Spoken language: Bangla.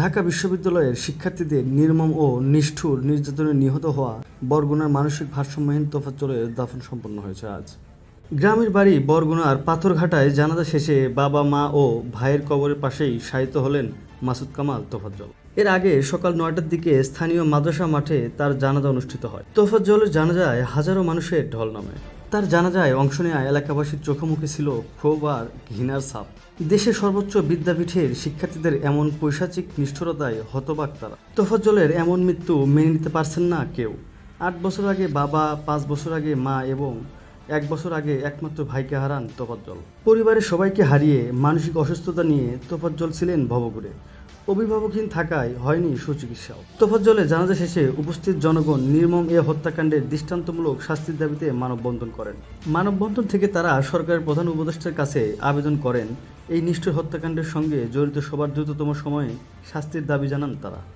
ঢাকা বিশ্ববিদ্যালয়ের শিক্ষার্থীদের নির্মম ও নিষ্ঠুর নির্যাতনে নিহত হওয়া বরগুনার মানসিক ভারসাম্যহীন তোফাজ্জলের দাফন সম্পন্ন হয়েছে আজ। গ্রামের বাড়ি বরগুনার পাথরঘাটায় জানাজা শেষে বাবা মা ও ভাইয়ের কবরের পাশেই শায়িত হলেন মাসুদ কামাল তোফাজ্জল। এর আগে সকাল ৯টার দিকে স্থানীয় মাদ্রাসা মাঠে তার জানাজা অনুষ্ঠিত হয়। তোফাজ্জলের জানাজায় হাজারো মানুষের ঢল নামে। তার জানাজায় অংশ নেওয়া এলাকাবাসীর চোখে মুখে ছিল ক্ষোভ আর ঘৃণার ছাপ। দেশের সর্বোচ্চ বিদ্যাপীঠের শিক্ষার্থীদের এমন পৈশাচিক নিষ্ঠুরতায় হতবাক তারা। তোফাজ্জলের এমন মৃত্যু মেনে নিতে পারছেন না কেউ। ৮ বছর আগে বাবা, ৫ বছর আগে মা এবং ১ বছর আগে একমাত্র ভাইকে হারান তোফাজ্জল। পরিবারের সবাইকে হারিয়ে মানসিক অসুস্থতা নিয়ে তোফাজ্জল ছিলেন ভবঘুরে। অভিভাবকহীন থাকায় হয়নি সুচিকিৎসাও। তোফাজ্জলের জানাজা শেষে উপস্থিত জনগণ নির্মম এ হত্যাকাণ্ডের দৃষ্টান্তমূলক শাস্তির দাবিতে মানববন্ধন করেন। মানববন্ধন থেকে তারা সরকারের প্রধান উপদেষ্টার কাছে আবেদন করেন এই নিষ্ঠুর হত্যাকাণ্ডের সঙ্গে জড়িত সবার দ্রুততম সময়ে শাস্তির দাবি জানান তারা।